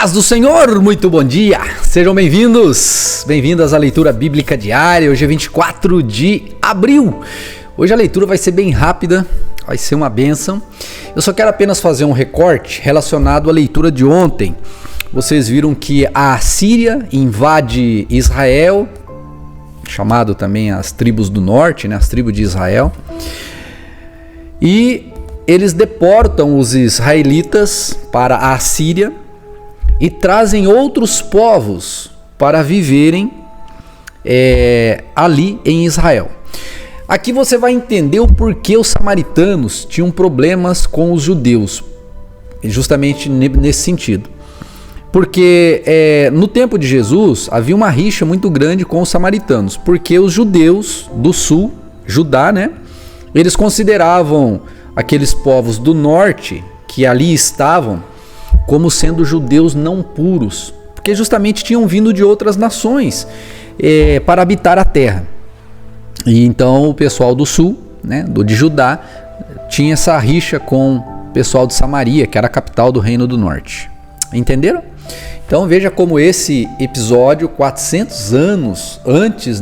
Paz do Senhor, muito bom dia, sejam bem-vindas à leitura bíblica diária. Hoje é 24 de abril, hoje a leitura vai ser bem rápida, vai ser uma bênção. Eu só quero apenas fazer um recorte relacionado à leitura de ontem. Vocês viram que a Síria invade Israel, chamado também as tribos do norte, as tribos de Israel, e eles deportam os israelitas para a Síria e trazem outros povos para viverem ali em Israel. Aqui você vai entender o porquê os samaritanos tinham problemas com os judeus, justamente nesse sentido. Porque no tempo de Jesus havia uma rixa muito grande com os samaritanos, porque os judeus do sul, Judá, eles consideravam aqueles povos do norte que ali estavam como sendo judeus não puros, porque justamente tinham vindo de outras nações para habitar a terra. E então o pessoal do sul, de Judá, tinha essa rixa com o pessoal de Samaria, que era a capital do reino do norte. Entenderam? Então veja como esse episódio, 400 anos antes,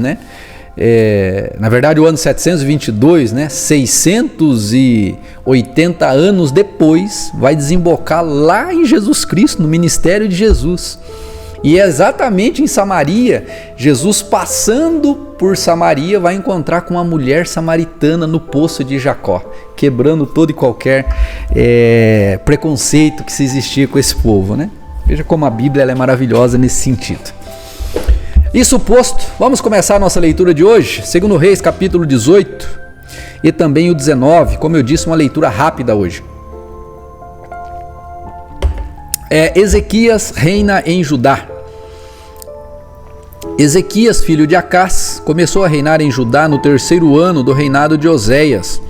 na verdade o ano 722, 680 anos depois, vai desembocar lá em Jesus Cristo, no ministério de Jesus. E é exatamente em Samaria, Jesus passando por Samaria vai encontrar com uma mulher samaritana no poço de Jacó, quebrando todo e qualquer preconceito que se existia com esse povo, Veja como a Bíblia ela é maravilhosa nesse sentido. Isso posto, vamos começar a nossa leitura de hoje, 2 Reis capítulo 18 e também o 19, como eu disse, uma leitura rápida hoje. Ezequias reina em Judá. Ezequias, filho de Acás, começou a reinar em Judá no 3º ano do reinado de Oséias,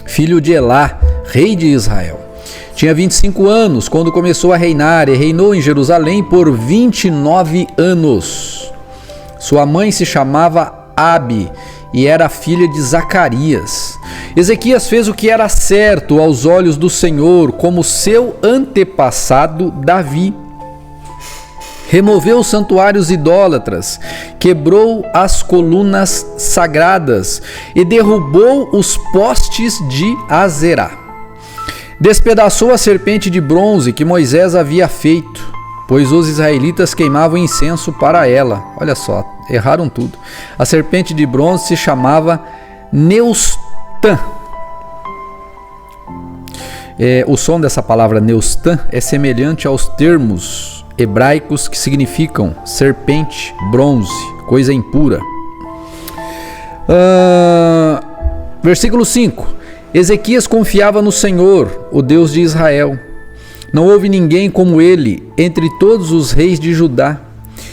filho de Elá, rei de Israel. Tinha 25 anos quando começou a reinar e reinou em Jerusalém por 29 anos. Sua mãe se chamava Abi e era filha de Zacarias. Ezequias fez o que era certo aos olhos do Senhor, como seu antepassado Davi. Removeu os santuários idólatras, quebrou as colunas sagradas e derrubou os postes de Azerá. Despedaçou a serpente de bronze que Moisés havia feito, pois os israelitas queimavam incenso para ela. Olha só, erraram tudo. A serpente de bronze se chamava Neustã. O som dessa palavra Neustã é semelhante aos termos hebraicos que significam serpente, bronze, coisa impura. Versículo 5. Ezequias confiava no Senhor, o Deus de Israel. Não houve ninguém como ele entre todos os reis de Judá,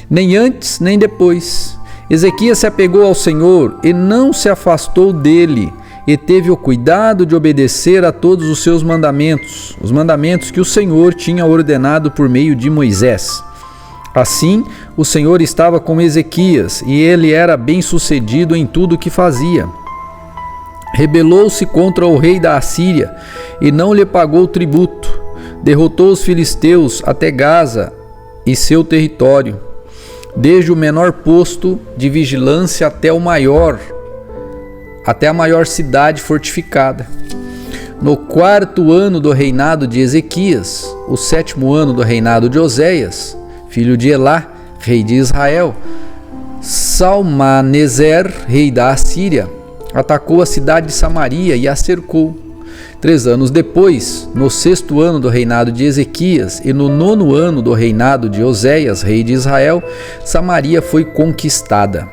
nem antes nem depois. Ezequias se apegou ao Senhor e não se afastou dele, e teve o cuidado de obedecer a todos os seus mandamentos, os mandamentos que o Senhor tinha ordenado por meio de Moisés. Assim, o Senhor estava com Ezequias, e ele era bem-sucedido em tudo o que fazia. Rebelou-se contra o rei da Assíria e não lhe pagou tributo. Derrotou os filisteus até Gaza e seu território, desde o menor posto de vigilância até a maior cidade fortificada. No 4º ano do reinado de Ezequias, o 7º ano do reinado de Oséias, filho de Elá, rei de Israel, Salmaneser, rei da Assíria, atacou a cidade de Samaria e a cercou. 3 anos depois, no 6º ano do reinado de Ezequias e no 9º ano do reinado de Oséias, rei de Israel, Samaria foi conquistada.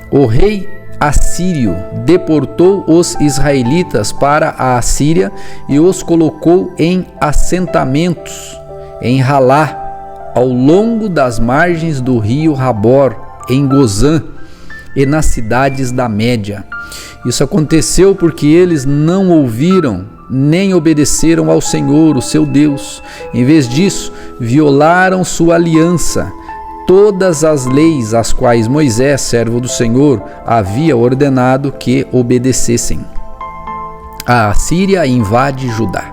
O rei assírio deportou os israelitas para a Assíria e os colocou em assentamentos em Halá, ao longo das margens do rio Habor, em Gozã e nas cidades da Média. Isso aconteceu porque eles não ouviram nem obedeceram ao Senhor, o seu Deus. Em vez disso, violaram sua aliança, todas as leis às quais Moisés, servo do Senhor, havia ordenado que obedecessem. A Assíria invade Judá.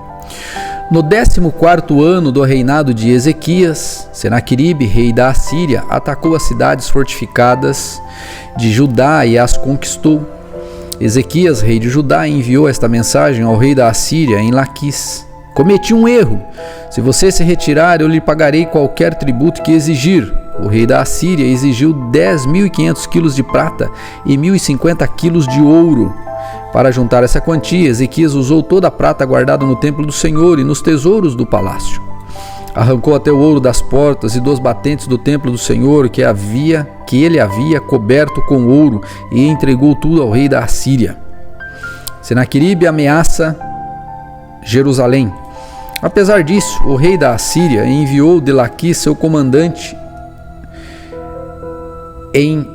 No 14º ano do reinado de Ezequias, Senaqueribe, rei da Assíria, atacou as cidades fortificadas de Judá e as conquistou. Ezequias, rei de Judá, enviou esta mensagem ao rei da Assíria em Laquis: cometi um erro. Se você se retirar, eu lhe pagarei qualquer tributo que exigir. O rei da Assíria exigiu 10.500 quilos de prata e 1.050 quilos de ouro. Para juntar essa quantia, Ezequias usou toda a prata guardada no templo do Senhor e nos tesouros do palácio. Arrancou até o ouro das portas e dos batentes do templo do Senhor que ele havia coberto com ouro, e entregou tudo ao rei da Assíria. Senaqueribe ameaça Jerusalém. Apesar disso, o rei da Assíria enviou de Laquis seu comandante em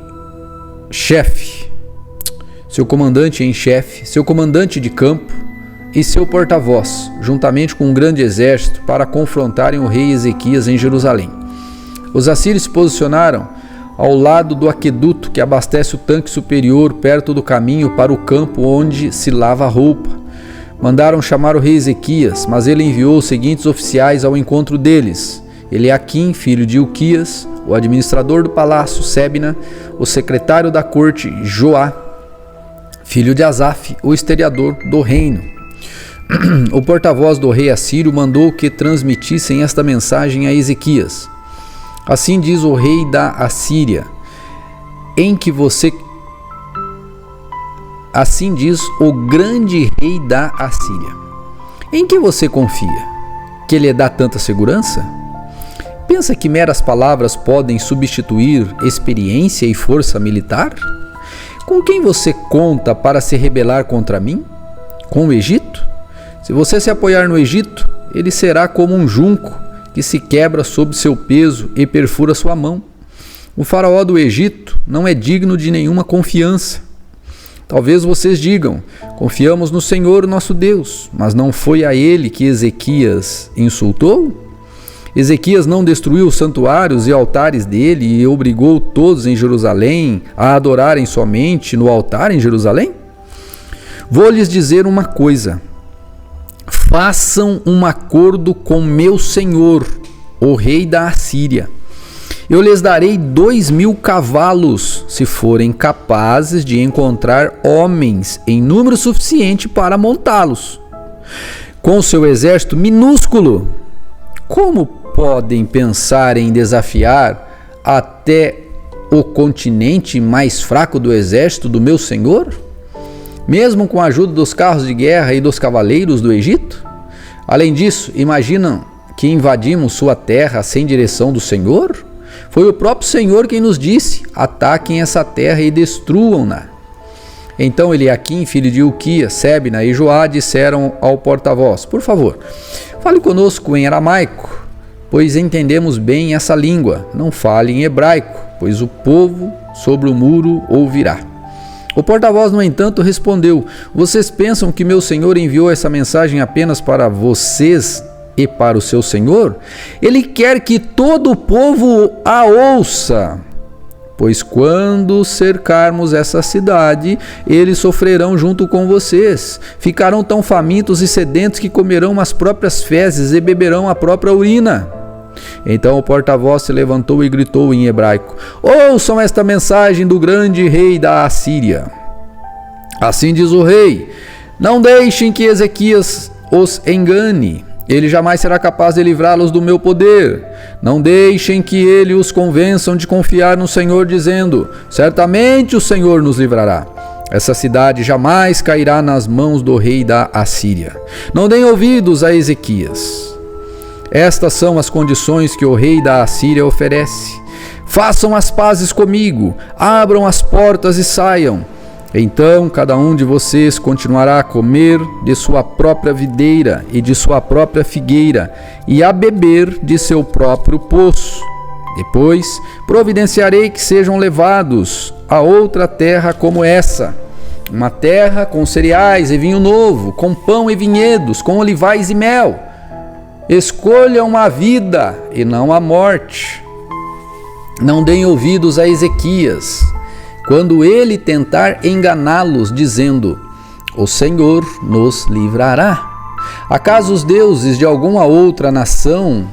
chefe, seu comandante de campo e seu porta-voz, juntamente com um grande exército, para confrontarem o rei Ezequias em Jerusalém. Os assírios se posicionaram ao lado do aqueduto que abastece o tanque superior, perto do caminho para o campo onde se lava a roupa. Mandaram chamar o rei Ezequias, mas ele enviou os seguintes oficiais ao encontro deles: Eliaquim, filho de Ilquias, o administrador do palácio, Sebna, o secretário da corte, Joá, filho de Asaf, o historiador do reino. O porta-voz do rei assírio mandou que transmitissem esta mensagem a Ezequias: assim diz o rei da Assíria, assim diz o grande rei da Assíria: em que você confia? Que lhe dá tanta segurança? Pensa que meras palavras podem substituir experiência e força militar? Com quem você conta para se rebelar contra mim? Com o Egito? Se você se apoiar no Egito, ele será como um junco que se quebra sob seu peso e perfura sua mão. O faraó do Egito não é digno de nenhuma confiança. Talvez vocês digam: confiamos no Senhor nosso Deus, mas não foi a ele que Ezequias insultou? Ezequias não destruiu os santuários e altares dele e obrigou todos em Jerusalém a adorarem somente no altar em Jerusalém? Vou lhes dizer uma coisa: façam um acordo com meu senhor, o rei da Assíria. Eu lhes darei 2.000 cavalos, se forem capazes de encontrar homens em número suficiente para montá-los. Com seu exército minúsculo, como podem pensar em desafiar até o continente mais fraco do exército do meu senhor? Mesmo com a ajuda dos carros de guerra e dos cavaleiros do Egito? Além disso, imaginam que invadimos sua terra sem direção do Senhor? Foi o próprio Senhor quem nos disse: ataquem essa terra e destruam-na. Então Eliaquim, filho de Ilquias, Sebna e Joá disseram ao porta-voz: por favor, fale conosco em aramaico, pois entendemos bem essa língua. Não fale em hebraico, pois o povo sobre o muro ouvirá. O porta-voz, no entanto, respondeu: vocês pensam que meu senhor enviou essa mensagem apenas para vocês e para o seu senhor? Ele quer que todo o povo a ouça. Pois quando cercarmos essa cidade, eles sofrerão junto com vocês. Ficarão tão famintos e sedentos que comerão as próprias fezes e beberão a própria urina. Então o porta-voz se levantou e gritou em hebraico: ouçam esta mensagem do grande rei da Assíria. Assim diz o rei: não deixem que Ezequias os engane. Ele jamais será capaz de livrá-los do meu poder. Não deixem que ele os convençam de confiar no Senhor, dizendo: certamente o Senhor nos livrará. Essa cidade jamais cairá nas mãos do rei da Assíria. Não deem ouvidos a Ezequias. Estas são as condições que o rei da Assíria oferece. Façam as pazes comigo, abram as portas e saiam. Então cada um de vocês continuará a comer de sua própria videira e de sua própria figueira, e a beber de seu próprio poço. Depois providenciarei que sejam levados a outra terra como essa, uma terra com cereais e vinho novo, com pão e vinhedos, com olivais e mel. Escolham a vida e não a morte. Não deem ouvidos a Ezequias quando ele tentar enganá-los, dizendo: o Senhor nos livrará. Acaso os deuses de alguma outra nação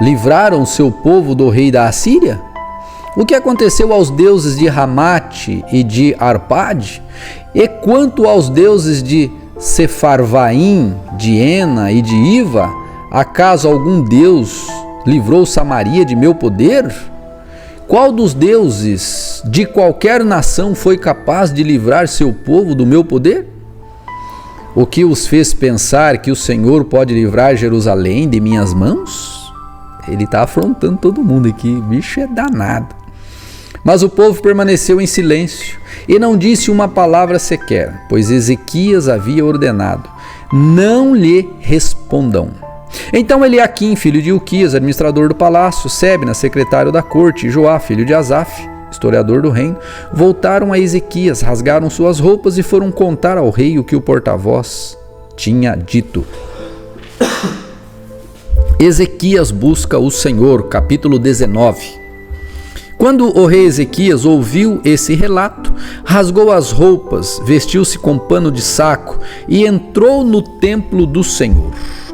livraram seu povo do rei da Assíria? O que aconteceu aos deuses de Ramate e de Arpade? E quanto aos deuses de Sefarvaim, de Ena e de Iva, acaso algum deus livrou Samaria de meu poder? Qual dos deuses de qualquer nação foi capaz de livrar seu povo do meu poder? O que os fez pensar que o Senhor pode livrar Jerusalém de minhas mãos? Ele está afrontando todo mundo aqui, bicho é danado. Mas o povo permaneceu em silêncio e não disse uma palavra sequer, pois Ezequias havia ordenado: não lhe respondam. Então Eliaquim, filho de Ilquias, administrador do palácio, Sebna, secretário da corte, e Joá, filho de Asaf, historiador do reino, voltaram a Ezequias, rasgaram suas roupas e foram contar ao rei o que o porta-voz tinha dito. Ezequias busca o Senhor, capítulo 19. Quando o rei Ezequias ouviu esse relato, rasgou as roupas, vestiu-se com pano de saco e entrou no templo do Senhor.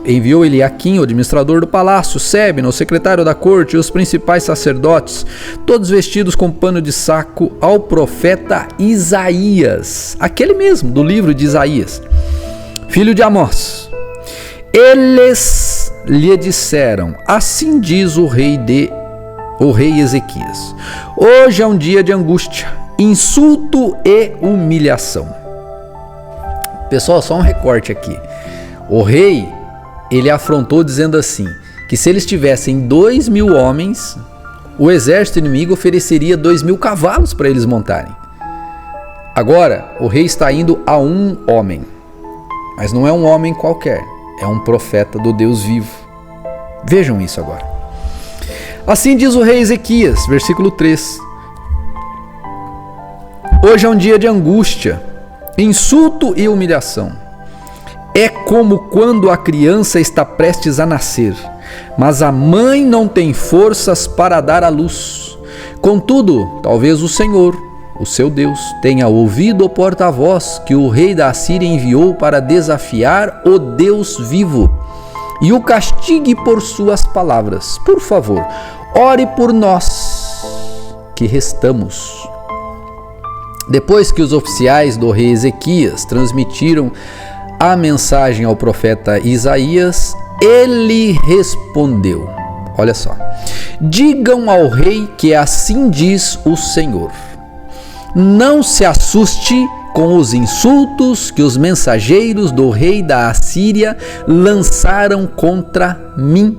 Enviou Eliaquim, o administrador do palácio, Sebna, o secretário da corte, e os principais sacerdotes, todos vestidos com pano de saco, ao profeta Isaías, aquele mesmo do livro de Isaías, filho de Amós. Eles lhe disseram: assim diz o rei Ezequias: hoje é um dia de angústia, insulto e humilhação. Pessoal, só um recorte aqui. O rei, ele afrontou dizendo assim, que se eles tivessem 2.000 homens, o exército inimigo ofereceria 2.000 cavalos para eles montarem. Agora, o rei está indo a um homem, mas não é um homem qualquer, é um profeta do Deus vivo. Vejam isso agora. Assim diz o rei Ezequias, versículo 3. Hoje é um dia de angústia, insulto e humilhação. É como quando a criança está prestes a nascer, mas a mãe não tem forças para dar à luz. Contudo, talvez o Senhor, o seu Deus, tenha ouvido o porta-voz que o rei da Assíria enviou para desafiar o Deus vivo e o castigue por suas palavras. Por favor, ore por nós que restamos. Depois que os oficiais do rei Ezequias transmitiram a mensagem ao profeta Isaías, ele respondeu: olha só, digam ao rei que assim diz o Senhor: não se assuste com os insultos que os mensageiros do rei da Assíria lançaram contra mim.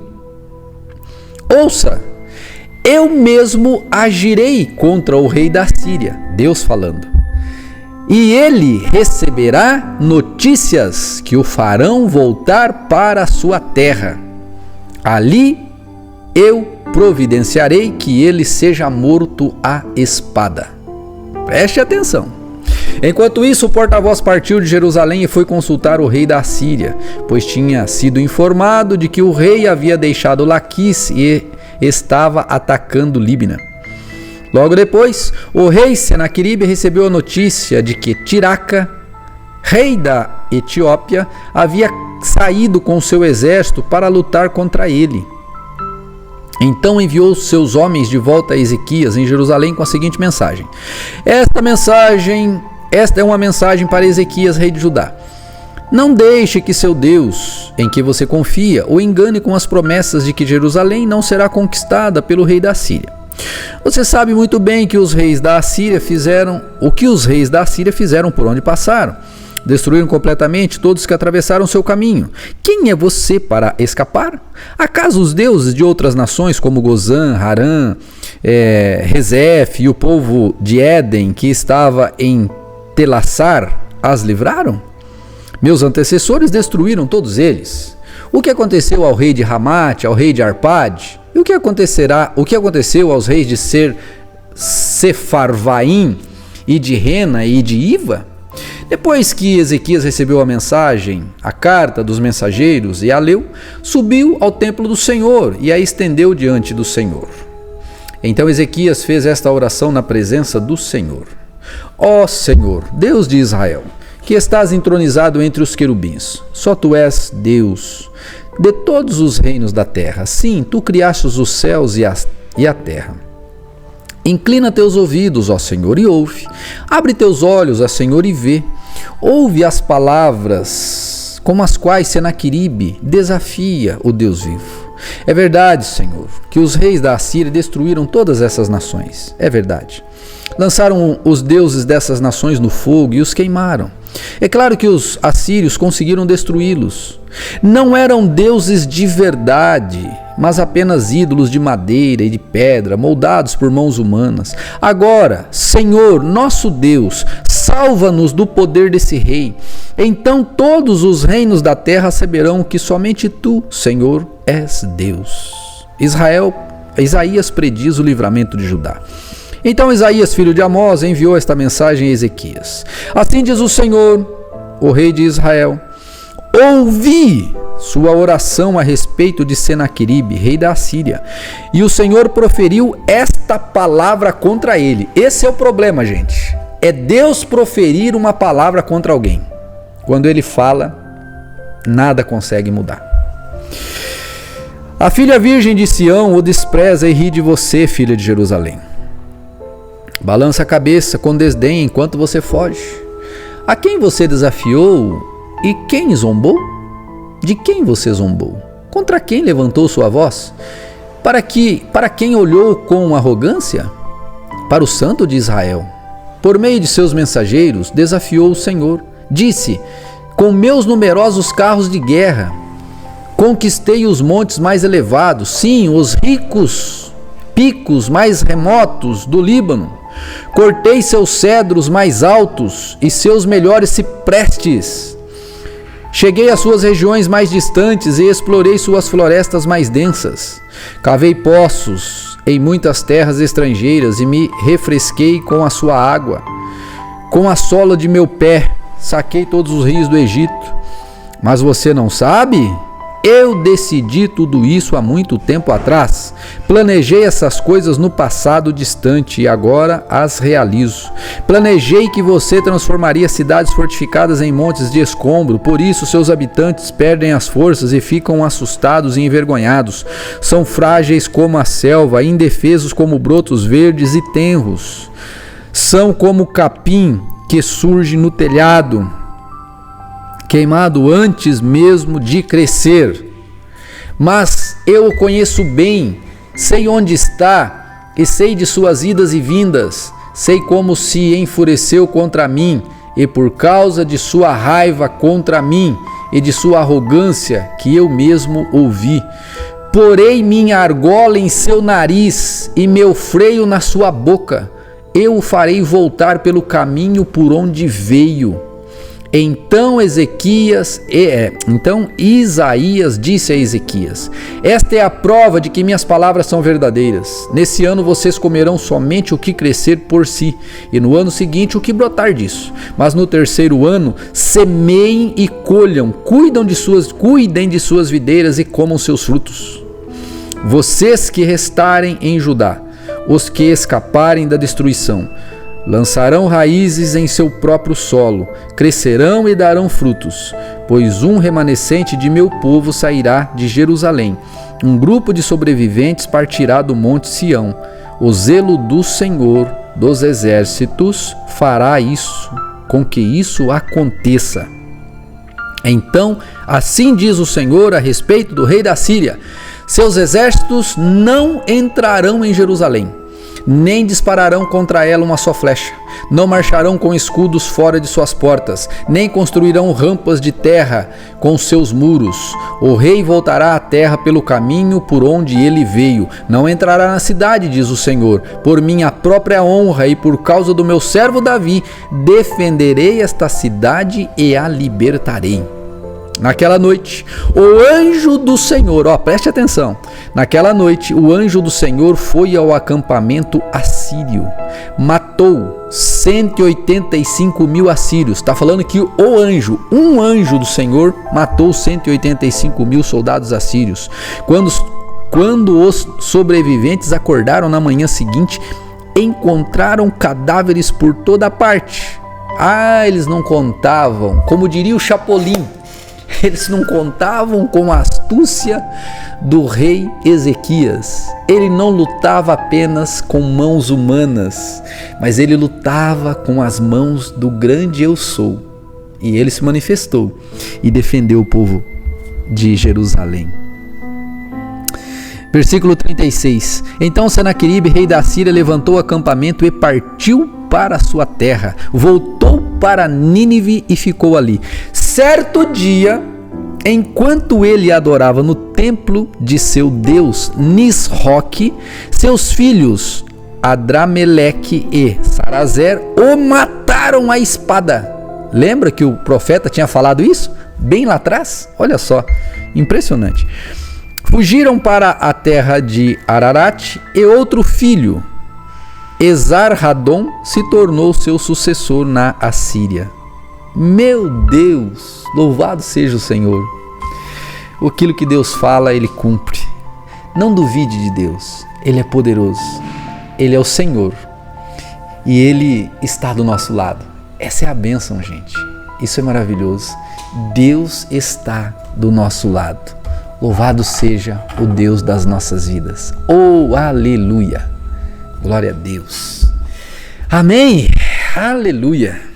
Ouça, eu mesmo agirei contra o rei da Síria, Deus falando, e ele receberá notícias que o farão voltar para a sua terra. Ali eu providenciarei que ele seja morto à espada. Preste atenção. Enquanto isso, o porta-voz partiu de Jerusalém e foi consultar o rei da Síria, pois tinha sido informado de que o rei havia deixado Laquis e estava atacando Líbina. Logo depois, o rei Senaqueribe recebeu a notícia de que Tiraca, rei da Etiópia, havia saído com seu exército para lutar contra ele. Então enviou seus homens de volta a Ezequias em Jerusalém com a seguinte mensagem: Esta é uma mensagem para Ezequias, rei de Judá. Não deixe que seu Deus, em que você confia, o engane com as promessas de que Jerusalém não será conquistada pelo rei da Síria. Você sabe muito bem que os reis da Assíria fizeram por onde passaram. Destruíram completamente todos que atravessaram seu caminho. Quem é você para escapar? Acaso os deuses de outras nações como Gozã, Harã, Rezef e o povo de Éden que estava em Telassar as livraram? Meus antecessores destruíram todos eles. O que aconteceu ao rei de Ramate, ao rei de Arpade? E o que aconteceu aos reis de Sefarvaim e de Rena e de Iva? Depois que Ezequias recebeu a mensagem, a carta dos mensageiros e a leu, subiu ao templo do Senhor e a estendeu diante do Senhor. Então Ezequias fez esta oração na presença do Senhor: Ó Senhor, Deus de Israel, que estás entronizado entre os querubins. Só tu és Deus de todos os reinos da terra. Sim, tu criaste os céus e a terra. Inclina teus ouvidos, ó Senhor, e ouve. Abre teus olhos, ó Senhor, e vê. Ouve as palavras com as quais Senaqueribe desafia o Deus vivo. É verdade, Senhor, que os reis da Assíria destruíram todas essas nações. É verdade. Lançaram os deuses dessas nações no fogo e os queimaram. É claro que os assírios conseguiram destruí-los. Não eram deuses de verdade, mas apenas ídolos de madeira e de pedra, moldados por mãos humanas. Agora, Senhor, nosso Deus, salva-nos do poder desse rei. Então todos os reinos da terra saberão que somente tu, Senhor, és Deus. Isaías prediz o livramento de Judá. Então Isaías, filho de Amós, enviou esta mensagem a Ezequias. Assim diz o Senhor, o rei de Israel: ouvi sua oração a respeito de Senaqueribe, rei da Assíria, e o Senhor proferiu esta palavra contra ele. Esse é o problema, gente. É Deus proferir uma palavra contra alguém. Quando ele fala, nada consegue mudar. A filha virgem de Sião o despreza e ri de você, filha de Jerusalém. Balança a cabeça com desdém enquanto você foge. A quem você desafiou e quem zombou? De quem você zombou? Contra quem levantou sua voz? Para quem olhou com arrogância? Para o Santo de Israel. Por meio de seus mensageiros desafiou o Senhor. Disse: com meus numerosos carros de guerra conquistei os montes mais elevados, sim, os ricos picos mais remotos do Líbano. Cortei seus cedros mais altos e seus melhores ciprestes. Cheguei às suas regiões mais distantes e explorei suas florestas mais densas. Cavei poços em muitas terras estrangeiras e me refresquei com a sua água. Com a sola de meu pé, saquei todos os rios do Egito. Mas você não sabe? Eu decidi tudo isso há muito tempo atrás. Planejei essas coisas no passado distante e agora as realizo. Planejei que você transformaria cidades fortificadas em montes de escombro, por isso seus habitantes perdem as forças e ficam assustados e envergonhados. São frágeis como a selva, indefesos como brotos verdes e tenros. São como o capim que surge no telhado, queimado antes mesmo de crescer. Mas eu o conheço bem, sei onde está e sei de suas idas e vindas, sei como se enfureceu contra mim e por causa de sua raiva contra mim e de sua arrogância que eu mesmo ouvi. Porei minha argola em seu nariz e meu freio na sua boca. Eu o farei voltar pelo caminho por onde veio. Então Isaías disse a Ezequias: esta é a prova de que minhas palavras são verdadeiras. Nesse ano vocês comerão somente o que crescer por si, e no ano seguinte o que brotar disso. Mas no terceiro ano semeiem e colham, cuidem de suas videiras e comam seus frutos. Vocês que restarem em Judá, os que escaparem da destruição, lançarão raízes em seu próprio solo, crescerão e darão frutos, pois um remanescente de meu povo sairá de Jerusalém. Um grupo de sobreviventes partirá do monte Sião. O zelo do Senhor dos exércitos fará isso, com que isso aconteça. Então, assim diz o Senhor a respeito do rei da Síria: seus exércitos não entrarão em Jerusalém, nem dispararão contra ela uma só flecha. Não marcharão com escudos fora de suas portas, nem construirão rampas de terra com seus muros. O rei voltará à terra pelo caminho por onde ele veio. Não entrará na cidade, diz o Senhor. Por minha própria honra e por causa do meu servo Davi, defenderei esta cidade e a libertarei. Naquela noite, o anjo do Senhor, preste atenção, naquela noite o anjo do Senhor foi ao acampamento assírio, matou 185 mil assírios. Está falando que um anjo do Senhor matou 185 mil soldados assírios. Quando os sobreviventes acordaram na manhã seguinte, encontraram cadáveres por toda parte. Eles não contavam, como diria o Chapolin, eles não contavam com a astúcia do rei Ezequias. Ele não lutava apenas com mãos humanas, mas ele lutava com as mãos do grande Eu Sou. E ele se manifestou e defendeu o povo de Jerusalém. Versículo 36. Então Senaqueribe, rei da Síria, levantou o acampamento e partiu para a sua terra. Voltou para Nínive e ficou ali. Certo dia, enquanto ele adorava no templo de seu deus Nisroque, seus filhos Adrameleque e Sarazer o mataram à espada. Lembra que o profeta tinha falado isso? Bem lá atrás? Olha só, impressionante. Fugiram para a terra de Ararat e outro filho, Esarhadon, se tornou seu sucessor na Assíria. Meu Deus, louvado seja o Senhor. Aquilo que Deus fala, Ele cumpre. Não duvide de Deus, Ele é poderoso, Ele é o Senhor e Ele está do nosso lado. Essa é a bênção, gente. Isso é maravilhoso. Deus está do nosso lado. Louvado seja o Deus das nossas vidas. Oh, aleluia! Glória a Deus. Amém! Aleluia!